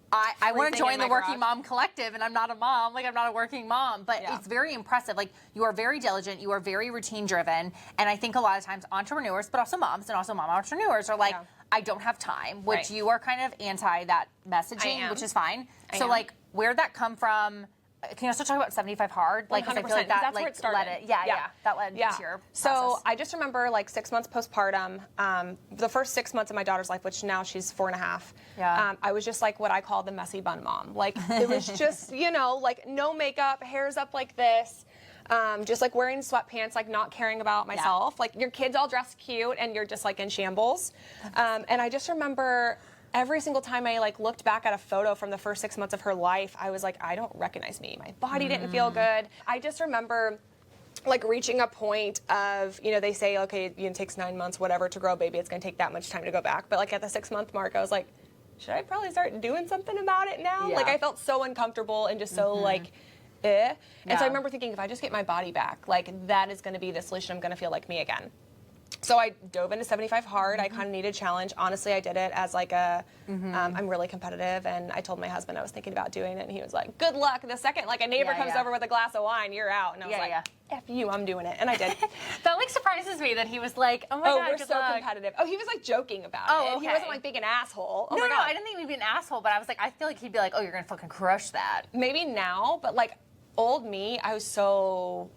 I want to Freezing join in the my Working garage. Mom Collective, and I'm not a mom. Like, I'm not a working mom. But it's very impressive. Like, you are very diligent. You are very routine-driven. And I think a lot of times entrepreneurs, but also moms and also mom entrepreneurs are like, I don't have time, which you are kind of anti that messaging, which is fine. So, like, where'd that come from? Can you also talk about 75 Hard? Like, 'cause I feel like that that's like where it started. led it. That led to your So process. I just remember like 6 months postpartum, the first 6 months of my daughter's life, which now she's 4.5. Yeah. I was just like what I call the messy bun mom. Like it was just, you know, like no makeup, hair's up like this. Just like wearing sweatpants, like not caring about myself. Like your kids all dressed cute and you're just like in shambles. And I just remember every single time I like looked back at a photo from the first 6 months of her life, I was like, I don't recognize me. My body didn't feel good. I just remember like reaching a point of, you know, they say, okay, you know, it takes 9 months, whatever, to grow a baby. It's going to take that much time to go back. But like at the 6-month mark, I was like, should I probably start doing something about it now? Like I felt so uncomfortable and just so like, And so I remember thinking, if I just get my body back, like that is going to be the solution. I'm going to feel like me again. So I dove into 75 Hard. I kind of needed a challenge. Honestly, I did it as like a, I'm really competitive, and I told my husband I was thinking about doing it, and he was like, good luck. The second like a neighbor comes over with a glass of wine, you're out. And I was like, F you, I'm doing it. And I did. That like surprises me that he was like, oh my God, we're good so luck. competitive. Oh, he was like joking about it. He wasn't like being an asshole. No, I didn't think he'd be an asshole, but I was like, I feel like he'd be like, oh, you're going to fucking crush that. Maybe now, but like old me, I was so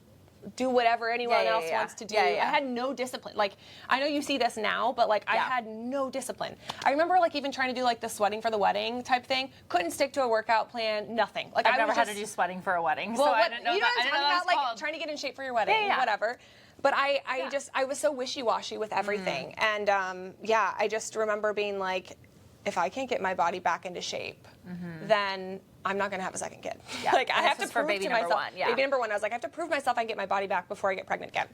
do whatever anyone else wants to do. I had no discipline. Like, I know you see this now, but like I had no discipline. I remember like even trying to do like the sweating for the wedding type thing. Couldn't stick to a workout plan, nothing. Like I've never had to do sweating for a wedding, well, so I didn't know you know that. what I'm talking about, like trying to get in shape for your wedding, whatever. But I was so wishy-washy with everything. And I just remember being like, if I can't get my body back into shape, then I'm not going to have a second kid. Yeah. Like I have to prove baby to number myself. one. Yeah. Baby number one. I was like, I have to prove myself I can get my body back before I get pregnant again.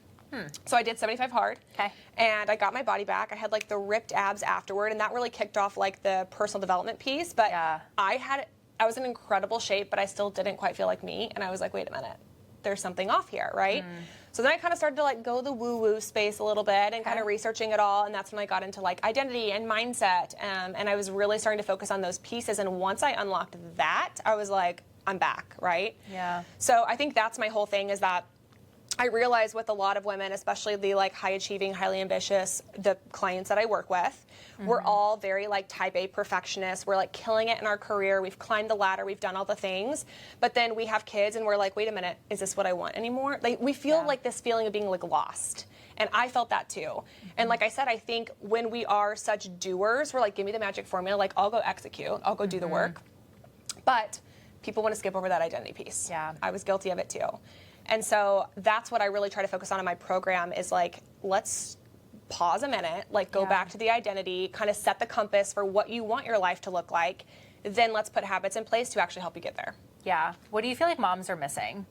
So I did 75 Hard. Okay. And I got my body back. I had like the ripped abs afterward, and that really kicked off like the personal development piece. But I had I was in incredible shape, but I still didn't quite feel like me. And I was like, wait a minute, there's something off here, right? So then I kind of started to like go the woo-woo space a little bit and kind of researching it all. And that's when I got into like identity and mindset. And I was really starting to focus on those pieces. And once I unlocked that, I was like, I'm back, right? Yeah. So I think that's my whole thing, is that I realize with a lot of women, especially the like high achieving, highly ambitious, the clients that I work with, we're all very like type A perfectionists. We're like killing it in our career. We've climbed the ladder. We've done all the things. But then we have kids and we're like, wait a minute, is this what I want anymore? Like we feel like this feeling of being like lost. And I felt that too. And like I said, I think when we are such doers, we're like, give me the magic formula. Like I'll go execute. I'll go do the work. But people want to skip over that identity piece. Yeah. I was guilty of it too. And so that's what I really try to focus on in my program, is like, let's pause a minute, like go back to the identity, kind of set the compass for what you want your life to look like. Then let's put habits in place to actually help you get there. Yeah. What do you feel like moms are missing?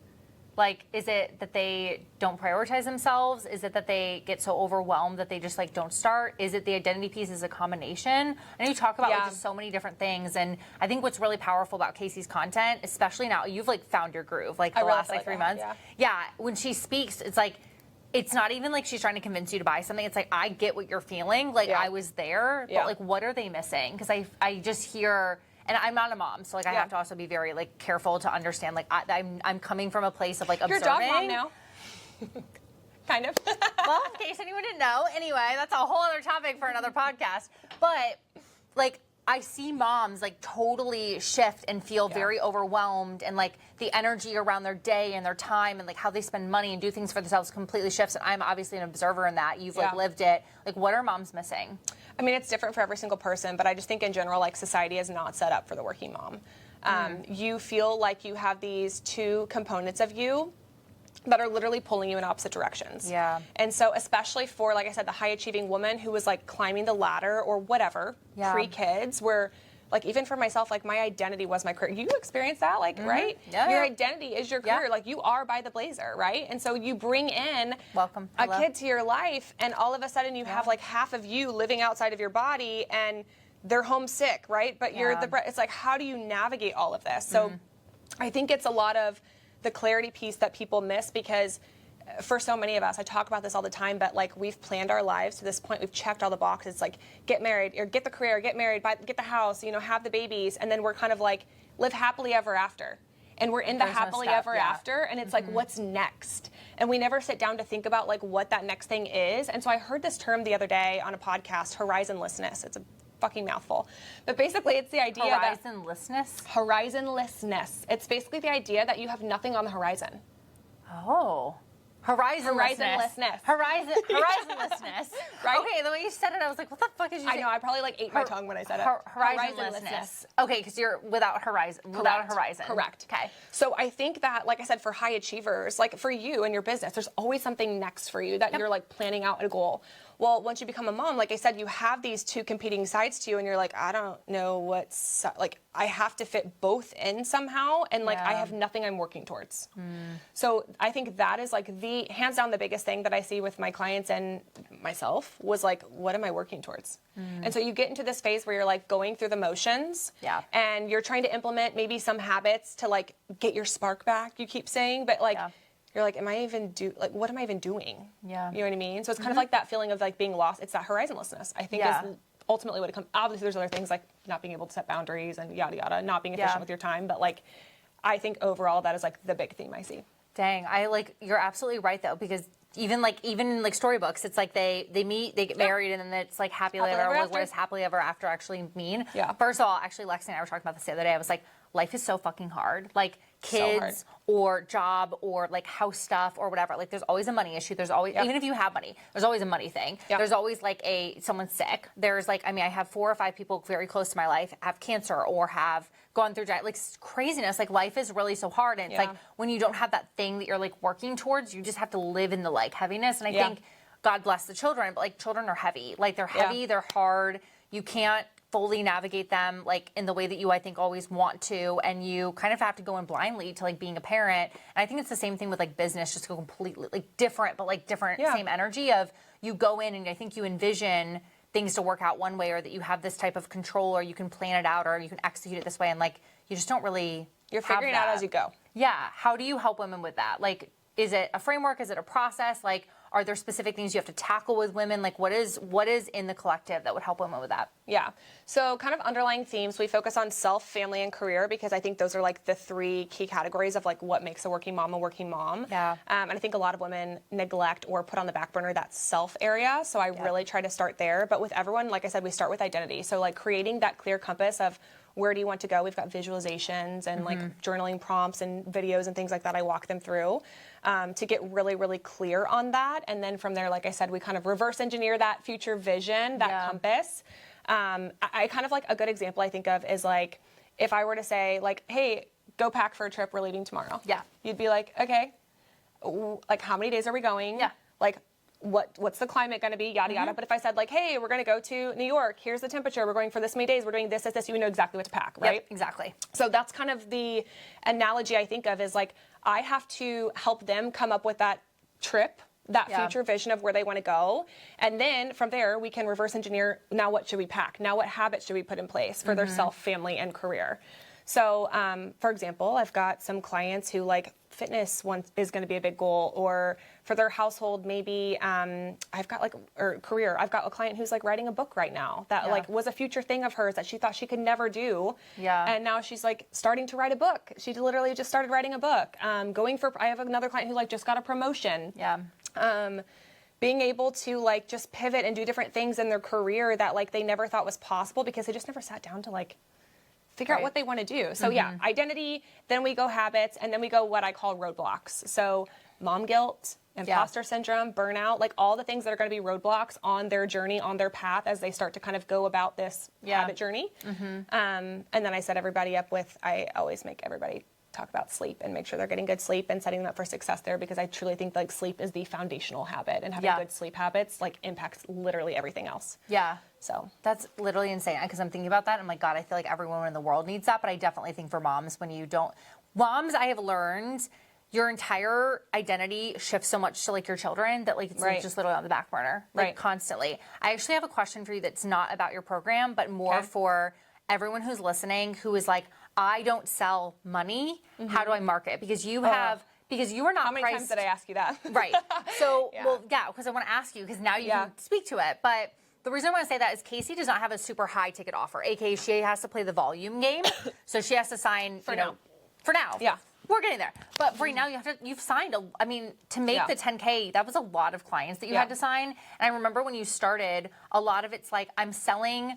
Like, is it that they don't prioritize themselves? Is it that they get so overwhelmed that they just like don't start? Is it the identity piece is a combination? I know you talk about like, just so many different things, and I think what's really powerful about Casey's content, especially now, you've like found your groove, like the last like 3 months. Yeah, when she speaks, it's like, it's not even like she's trying to convince you to buy something. It's like, I get what you're feeling. Like I was there, but like, what are they missing? Because I just hear. And I'm not a mom, so like I have to also be very like careful to understand. Like I'm coming from a place of like observing. You're a dog mom now. Kind of. Well, in case anyone didn't know. Anyway, that's a whole other topic for another podcast. But like I see moms like totally shift and feel very overwhelmed, and like the energy around their day and their time and like how they spend money and do things for themselves completely shifts. And I'm obviously an observer in that. You've like lived it. Like, what are moms missing? I mean, it's different for every single person, but I just think in general, like society is not set up for the working mom. You feel like you have these two components of you that are literally pulling you in opposite directions. Yeah. And so especially for, like I said, the high achieving woman who was like climbing the ladder or whatever, pre-kids, where like even for myself, like my identity was my career. You experienced that, like, right? Yeah. Your identity is your career. Like you are by the blazer, right? And so you bring in a kid to your life, and all of a sudden you have like half of you living outside of your body, and they're homesick, right? But you're it's like, how do you navigate all of this? So I think it's a lot of the clarity piece that people miss, because for so many of us, I talk about this all the time, but like we've planned our lives to this point, we've checked all the boxes, like get married or get the career, get married, get the house, you know, have the babies, and then we're kind of like live happily ever after. And we're in the happily ever after, and it's like, what's next? And we never sit down to think about like what that next thing is. And so I heard this term the other day on a podcast, horizonlessness. It's a fucking mouthful. But basically it's the idea Horizonlessness. It's basically the idea that you have nothing on the horizon. Oh. Horizonlessness. Horizonlessness. Right? Okay, the way you said it, I was like, what the fuck did you say? I know, I probably like ate my tongue when I said it. Horizonlessness. Okay, because you're without horizon. Without a horizon. Correct. Okay. So I think that, like I said, for high achievers, like for you and your business, there's always something next for you that you're like planning out a goal. Well, once you become a mom, like I said, you have these two competing sides to you, and you're like, I don't know what's, like, I have to fit both in somehow, and like I have nothing I'm working towards. So I think that is like the, hands down, the biggest thing that I see with my clients and myself was like, what am I working towards? And so you get into this phase where you're like going through the motions, and you're trying to implement maybe some habits to like get your spark back, you keep saying, but like, you're like, what am I even doing? Yeah. You know what I mean? So it's kind of like that feeling of like being lost. It's that horizonlessness, I think, is ultimately what it comes. Obviously, there's other things like not being able to set boundaries and yada, yada, not being efficient with your time. But like, I think overall that is like the big theme I see. Dang, you're absolutely right though, because even like storybooks, it's like they meet, they get married, and then it's like happily ever after. What does happily ever after actually mean? Yeah. First of all, actually, Lexi and I were talking about this the other day. I was like, life is so fucking hard. Like kids or job or like house stuff or whatever. Like there's always a money issue. There's always, even if you have money, there's always a money thing. There's always like someone's sick. There's like, I mean, I have 4 or 5 people very close to my life have cancer or have gone through like craziness. Like life is really so hard. And it's like when you don't have that thing that you're like working towards, you just have to live in the like heaviness. And I think God bless the children, but like children are heavy. Like they're heavy, they're hard. You can't fully navigate them like in the way that you, I think, always want to, and you kind of have to go in blindly to like being a parent. And I think it's the same thing with like business, just go completely like different, but like different, same energy of you go in and I think you envision things to work out one way, or that you have this type of control, or you can plan it out, or you can execute it this way, and like you just don't really You're figuring it out as you go. Yeah. How do you help women with that? Like, is it a framework? Is it a process? Like, are there specific things you have to tackle with women? Like, what is in the collective that would help women with that? Yeah. So kind of underlying themes, we focus on self, family, and career, because I think those are like the 3 key categories of like what makes a working mom a working mom. Yeah. And I think a lot of women neglect or put on the back burner that self area. So I really try to start there. But with everyone, like I said, we start with identity. So like creating that clear compass of where do you want to go? We've got visualizations and like journaling prompts and videos and things like that I walk them through to get really, really clear on that. And then from there, like I said, we kind of reverse engineer that future vision, that compass. I kind of like a good example I think of is like if I were to say like, hey, go pack for a trip, we're leaving tomorrow. Yeah. You'd be like, okay, like how many days are we going? Yeah. Like what's the climate going to be, yada, yada. But if I said like, hey, we're going to go to New York, here's the temperature, we're going for this many days, we're doing this, you know exactly what to pack, right? Yep, exactly. So that's kind of the analogy I think of is like, I have to help them come up with that trip, that future vision of where they want to go. And then from there, we can reverse engineer, now what should we pack? Now what habits should we put in place for their self, family, and career? So, for example, I've got some clients who like fitness is going to be a big goal, or for their household, maybe I've got like, or career, I've got a client who's like writing a book right now that like was a future thing of hers that she thought she could never do. Yeah. And now she's like starting to write a book. She literally just started writing a book. I have another client who like just got a promotion. Yeah. Being able to like just pivot and do different things in their career that like they never thought was possible because they just never sat down to like figure out what they want to do. So yeah, identity, then we go habits, and then we go what I call roadblocks. So mom guilt, imposter syndrome, burnout, like all the things that are going to be roadblocks on their journey, on their path as they start to kind of go about this habit journey. And then I set everybody up with, I always make everybody talk about sleep and make sure they're getting good sleep and setting them up for success there, because I truly think like sleep is the foundational habit, and having good sleep habits like impacts literally everything else. Yeah. So that's literally insane, because I'm thinking about that. I'm like, God, I feel like every woman in the world needs that. But I definitely think for moms, moms, I have learned your entire identity shifts so much to like your children that like it's like, just literally on the back burner, like constantly. I actually have a question for you that's not about your program, but more for everyone who's listening who is like, I don't sell money. How do I market? Because you have, because you are not how many priced. times did I ask you that? Right. So, well, yeah, because I want to ask you, because now you can speak to it. But the reason I want to say that is Casey does not have a super high ticket offer, aka she has to play the volume game. So she has to sign, for now. Yeah. We're getting there. But for right now, you've signed, to make the 10K, that was a lot of clients that you had to sign. And I remember when you started, a lot of it's like, I'm selling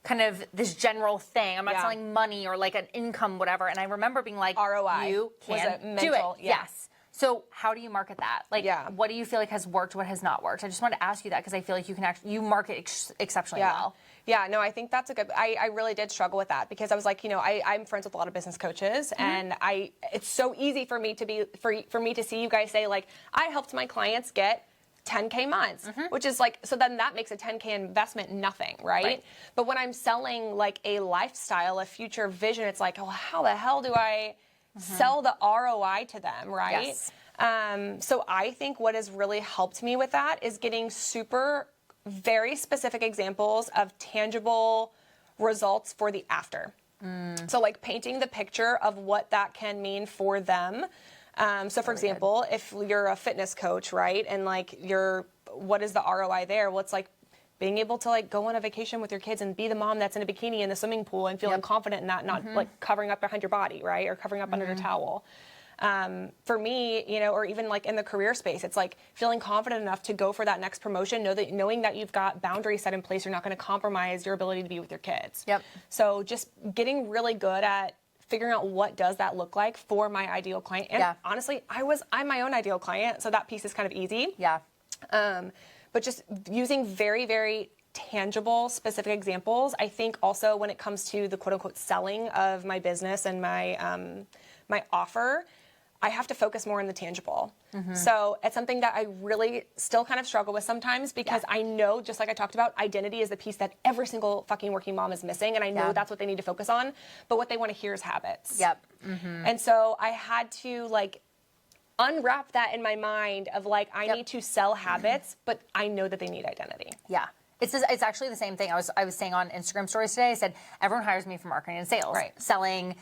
kind of this general thing. I'm not selling money or like an income, whatever. And I remember being like, ROI. You can do it. Yes. So how do you market that? Like, what do you feel like has worked? What has not worked? I just wanted to ask you that because I feel like you market exceptionally well. Yeah, no, I think that's a good, I really did struggle with that because I was like, I'm friends with a lot of business coaches and it's so easy for me to for me to see you guys say like, I helped my clients get 10K months, which is like, so then that makes a 10K investment nothing, right? But when I'm selling like a lifestyle, a future vision, it's like, oh, how the hell do I sell the ROI to them, right? Yes. So I think what has really helped me with that is getting very specific examples of tangible results for the after. So like painting the picture of what that can mean for them. So for example, if you're a fitness coach, right? And like what is the ROI there? Well, it's like being able to like go on a vacation with your kids and be the mom that's in a bikini in the swimming pool and feeling confident in that, not like covering up behind your body, right? Or covering up under your towel. For me, or even like in the career space, it's like feeling confident enough to go for that next promotion, knowing that you've got boundaries set in place, you're not going to compromise your ability to be with your kids. Yep. So just getting really good at figuring out what does that look like for my ideal client. And honestly, I'm my own ideal client, so that piece is kind of easy. Yeah. But just using very, very tangible, specific examples. I think also when it comes to the quote unquote selling of my business and my my offer, I have to focus more on the tangible. So it's something that I really still kind of struggle with sometimes because I know, just like I talked about, identity is the piece that every single fucking working mom is missing. And I know that's what they need to focus on. But what they want to hear is habits. Yep. And so I had to like unwrap that in my mind of like, I need to sell habits, but I know that they need identity. Yeah. It's actually the same thing. I was saying on Instagram stories today. I said everyone hires me for marketing and sales, Right. selling,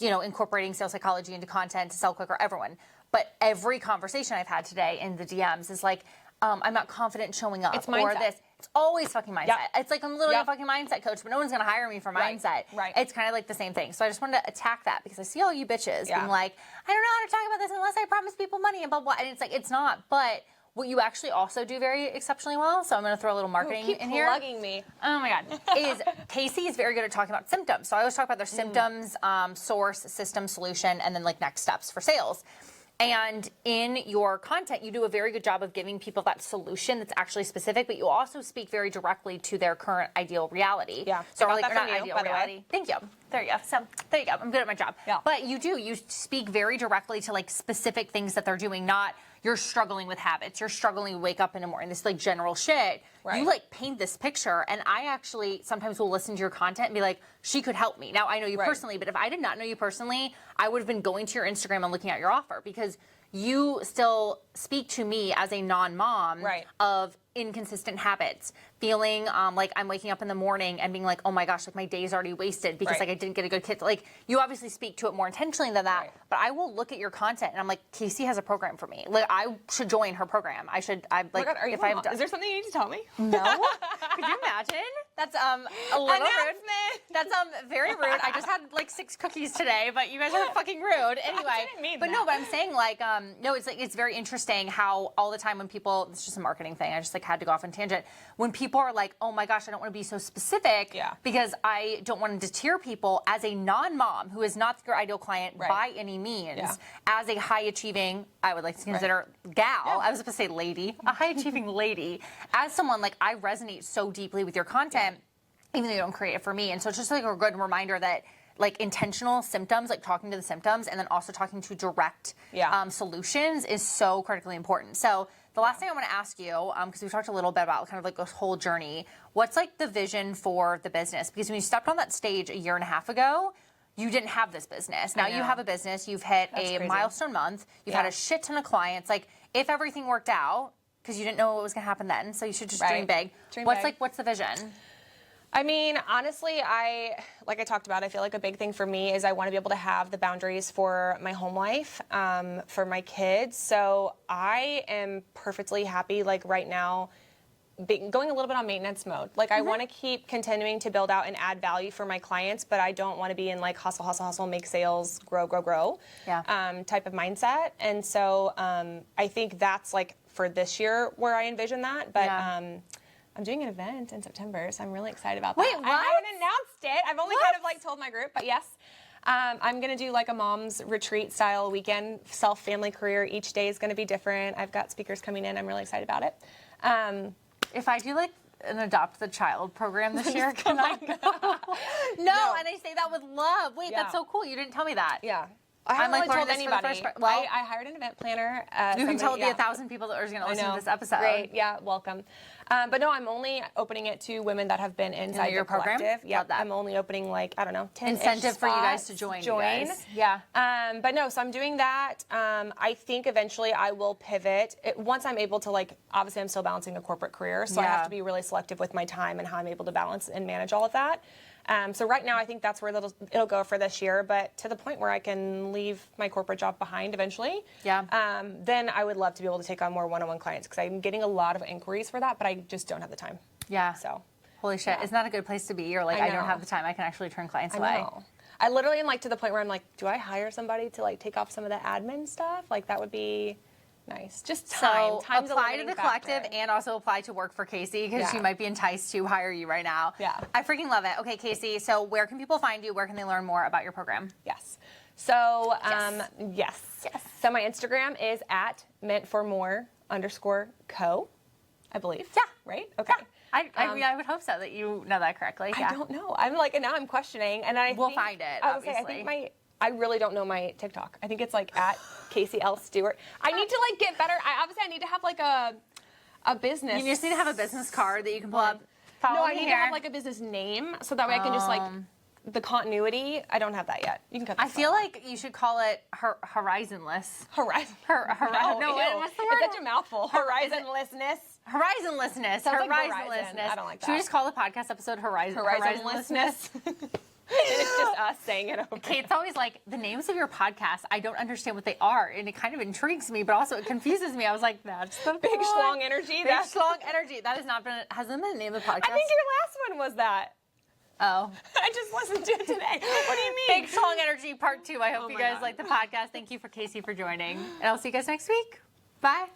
incorporating sales psychology into content to sell quicker. Everyone, but every conversation I've had today in the DMs is like, I'm not confident showing up, It's mindset. or this. It's always fucking mindset. Yep. It's like I'm literally Yep. a fucking mindset coach, but no one's gonna hire me for Right. mindset. Right. It's kind of like the same thing. So I just wanted to attack that because I see all you bitches Yeah. being like, I don't know how to talk about this unless I promise people money and blah blah. And it's like it's not, but. What you actually also do very exceptionally well, so I'm going to throw a little marketing Keep in here. plugging me. Oh my God. Is Casey is very good at talking about symptoms. So I always talk about their symptoms, source, system, solution, and then like next steps for sales. And in your content, you do a very good job of giving people that solution that's actually specific, but you also speak very directly to their current ideal reality. Yeah. So I got like, that or not from you, ideal by the way. reality. Thank you. There you go. So there you go. I'm good at my job. Yeah. But you speak very directly to like specific things that they're doing, not you're struggling with habits, you're struggling to wake up in the morning, this like general shit. Right. You like paint this picture, and I actually sometimes will listen to your content and be like, she could help me. Now I know you Right. personally, but if I did not know you personally, I would have been going to your Instagram and looking at your offer because you still speak to me as a non-mom Right. of inconsistent habits, feeling like I'm waking up in the morning and being like, oh my gosh, like my day's already wasted because Right. like I didn't get a good kid. Like you obviously speak to it more intentionally than that, Right. but I will look at your content and I'm like, Casey has a program for me. Like I should join her program. I like. Oh my God, are you if I have mom? Is there something you need to tell me? no? Could you imagine? That's a little rude. Announcement. That's very rude. I just had like 6 cookies today, but you guys are fucking rude. Anyway, didn't mean but that. no, but I'm saying like no, it's like it's very interesting how all the time when people, it's just a marketing thing. I just like had to go off on tangent. When people are like, oh my gosh, I don't want to be so specific Yeah. because I don't want to deter people as a non-mom who is not your ideal client Right. by any means, Yeah. as a high achieving, I would like to consider gal. I was supposed to say lady, a high achieving lady. As someone like I resonate so deeply with your content. Even though you don't create it for me. And so it's just like a good reminder that like intentional symptoms, like talking to the symptoms and then also talking to direct solutions is so critically important. So the last thing I want to ask you, because we talked a little bit about kind of like this whole journey, what's like the vision for the business? Because when you stepped on that stage a year and a half ago, you didn't have this business. Now you have a business, you've hit That's a crazy. milestone month, you've Yeah. had a shit ton of clients. Like if everything worked out, because you didn't know what was going to happen then, so you should just Right. dream big. Dream What's big. what's the vision? I mean, honestly, like I talked about, I feel like a big thing for me is I want to be able to have the boundaries for my home life, for my kids. So I am perfectly happy, like right now, going a little bit on maintenance mode. Like I want to keep continuing to build out and add value for my clients, but I don't want to be in like hustle, make sales, grow, type of mindset. And so I think that's like for this year where I envision that. But I'm doing an event in September, so I'm really excited about that. Wait, what? I haven't announced it. I've only kind of like told my group, but yes. I'm going to do like a mom's retreat style weekend, self-family career. Each day is going to be different. I've got speakers coming in. I'm really excited about it. If I do like an adopt the child program this year, can I go? No, and I say that with love. Wait, Yeah. that's so cool. You didn't tell me that. Yeah. I haven't like, really learning told this for the anybody. first part. Well, I hired an event planner. You can tell somebody- the 1,000 people that are going to listen to this episode. Great. Yeah, welcome. But no, I'm only opening it to women that have been inside your the program? collective. Yeah, Love that. I'm only opening like, I don't know, 10 Incentive for you guys to join. You guys. Yeah. But no, so I'm doing that. I think eventually I will pivot. Once I'm able to like, obviously I'm still balancing a corporate career, so I Yeah. have to be really selective with my time and how I'm able to balance and manage all of that. So right now I think that's where it'll go for this year, but to the point where I can leave my corporate job behind eventually. Yeah. Then I would love to be able to take on more one-on-one clients because I'm getting a lot of inquiries for that, but I just don't have the time. Yeah. So. Holy shit. Yeah. Isn't that a good place to be? You're like, I I don't know. have the time. I can actually turn clients I away. know. I literally am like to the point where I'm like, do I hire somebody to like take off some of the admin stuff? Like that would be nice. Just time. So Time's a apply to limiting the factor. collective and also apply to work for Casey because Yeah. she might be enticed to hire you right now. Yeah. I freaking love it. Okay, Casey, so where can people find you? Where can they learn more about your program? Yes. So, Yes. yes. So my Instagram is at meantformore_co, I believe. Yeah. Right? Okay. Yeah. I would hope so that you know that correctly. Yeah. I don't know. I'm like, and now I'm questioning, and We'll think- find it, I would say, I obviously. think I really don't know my TikTok. I think it's like at Casey L. Stewart. I need to like get better. I need to have like a business. You just need to have a business card that you can pull up. Follow No, I me need to here. have like a business name so that way I can just like the continuity. I don't have that yet. You can cut. I this feel out. like you should call it horizonless. Horizon. No, ew. what's the word? It's such a mouthful. Horizonlessness. Horizonlessness. Sounds like Horizonlessness. Verizon. I don't like Should we that. just call the podcast episode Horizonlessness? It's just us saying it over. Kate's always like, the names of your podcasts, I don't understand what they are, and it kind of intrigues me, but also it confuses me. I was like, that's the Big, point. strong energy. Big, strong energy. That hasn't been the name of the podcast. I think your last one was that. Oh. I just listened to it today. What do you mean? Big, strong energy, part 2. I hope Oh you my guys God. like the podcast. Thank you for Casey for joining, and I'll see you guys next week. Bye.